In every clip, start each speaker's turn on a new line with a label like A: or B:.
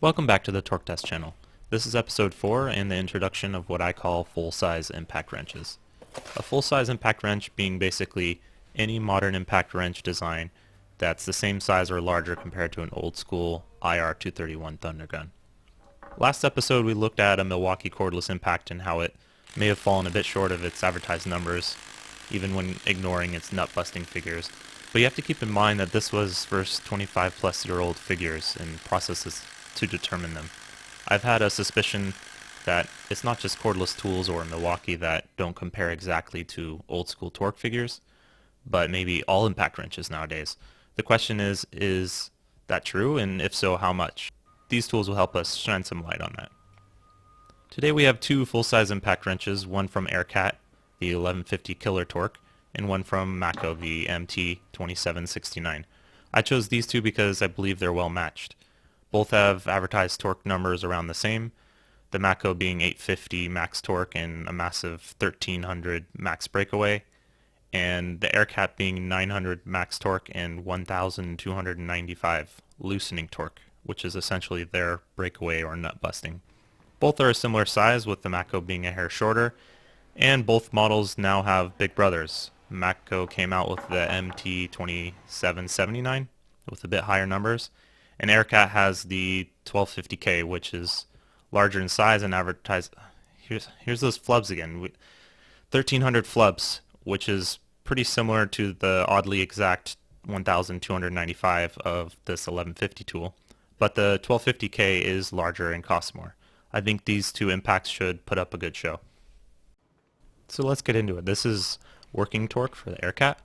A: Welcome back to the Torque Test channel. This is episode 4 and the introduction of what I call full-size impact wrenches. A full-size impact wrench being basically any modern impact wrench design that's the same size or larger compared to an old school IR-231 Thunder gun. Last episode we looked at a Milwaukee cordless impact and how it may have fallen a bit short of its advertised numbers, even when ignoring its nut-busting figures. But you have to keep in mind that this was first 25-plus-year-old figures and processes to determine them. I've had a suspicion that it's not just cordless tools or Milwaukee that don't compare exactly to old school torque figures, but maybe all impact wrenches nowadays. The question is that true, and if so, how much? These tools will help us shine some light on that. Today we have two full-size impact wrenches, one from AirCat, the 1150 killer torque, and one from Matco, the MT2769. I chose these two because I believe they're well matched. Both have advertised torque numbers around the same, the Matco being 850 max torque and a massive 1300 max breakaway, and the AirCat being 900 max torque and 1295 loosening torque, which is essentially their breakaway or nut busting. Both are a similar size, with the Matco being a hair shorter, and both models now have big brothers. Matco came out with the MT2779 with a bit higher numbers, and AirCat has the 1250K, which is larger in size and advertised. Here's those flubs again. 1300 flubs, which is pretty similar to the oddly exact 1295 of this 1150 tool, but the 1250K is larger and costs more. I think these two impacts should put up a good show. So let's get into it. This is working torque for the AirCat.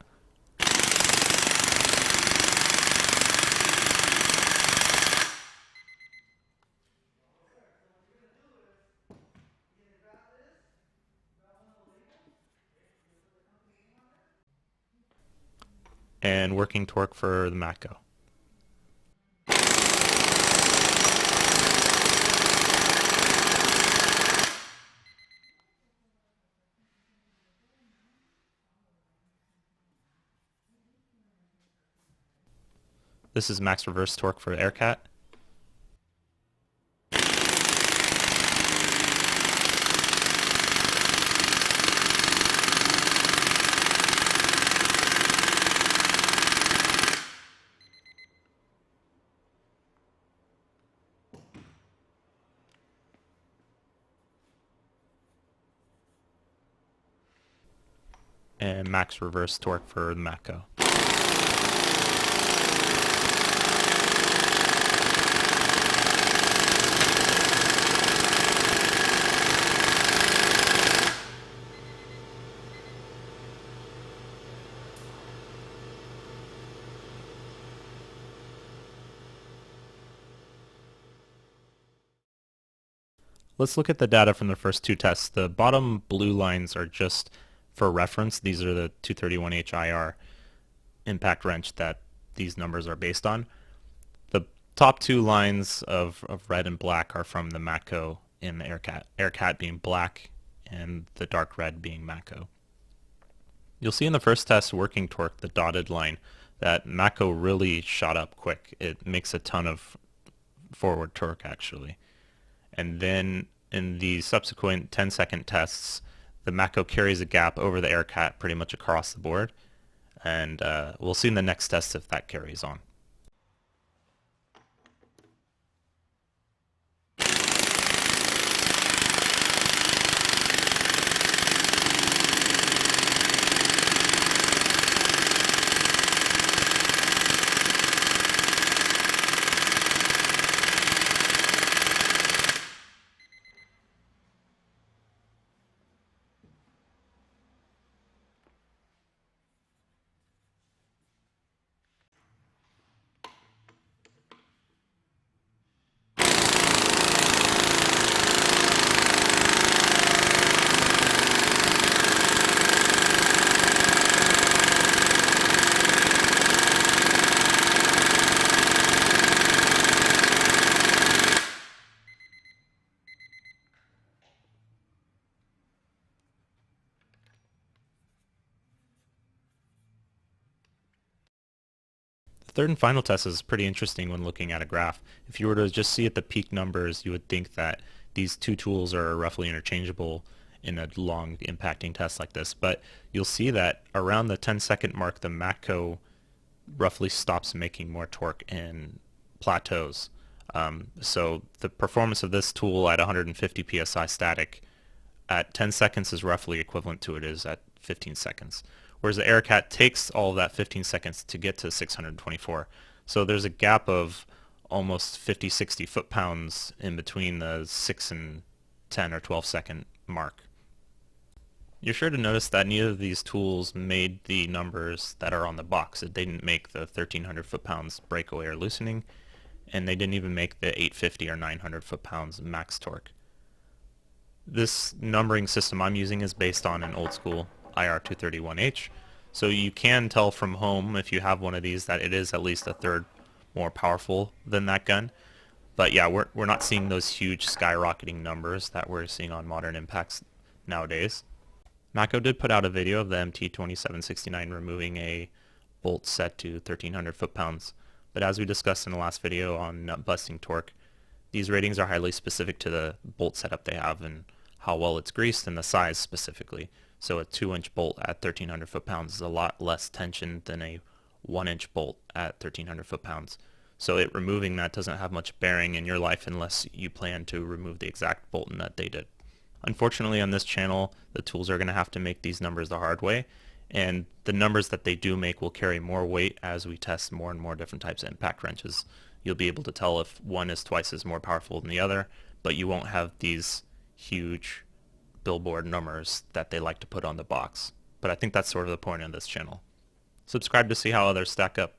A: And working torque for the Matco. This is max reverse torque for AirCat. And max reverse torque for the Matco. Let's look at the data from the first two tests. The bottom blue lines are just for reference. These are the 231H IR impact wrench that these numbers are based on. The top two lines of red and black are from the Matco and the AirCat. AirCat being black and the dark red being Matco. You'll see in the first test working torque, the dotted line, that Matco really shot up quick. It makes a ton of forward torque actually. And then in the subsequent 10-second tests, the Matco carries a gap over the AirCat pretty much across the board, and we'll see in the next test if that carries on. third and final test is pretty interesting when looking at a graph. If you were to just see at the peak numbers, you would think that these two tools are roughly interchangeable in a long impacting test like this, but you'll see that around the 10-second mark, the Matco roughly stops making more torque and plateaus. So the performance of this tool at 150 psi static at 10 seconds is roughly equivalent to it is at 15 seconds. Whereas the AirCat takes all of that 15 seconds to get to 624. So there's a gap of almost 50-60 foot-pounds in between the 6 and 10 or 12 second mark. You're sure to notice that neither of these tools made the numbers that are on the box. It didn't make the 1300 foot-pounds breakaway or loosening, and they didn't even make the 850 or 900 foot-pounds max torque. This numbering system I'm using is based on an old school IR231H, so you can tell from home if you have one of these that it is at least a third more powerful than that gun. But yeah, we're not seeing those huge skyrocketing numbers that we're seeing on modern impacts nowadays. Matco did put out a video of the MT2769 removing a bolt set to 1300 foot-pounds, but as we discussed in the last video on nut busting torque, these ratings are highly specific to the bolt setup they have and how well it's greased and the size specifically. So a 2-inch bolt at 1300 foot-pounds is a lot less tension than a 1-inch bolt at 1300 foot-pounds. So removing that doesn't have much bearing in your life unless you plan to remove the exact bolt and nut they did. Unfortunately, on this channel, the tools are going to have to make these numbers the hard way, and the numbers that they do make will carry more weight as we test more and more different types of impact wrenches. You'll be able to tell if one is twice as more powerful than the other, but you won't have these huge billboard numbers that they like to put on the box. But I think that's sort of the point of this channel. Subscribe to see how others stack up.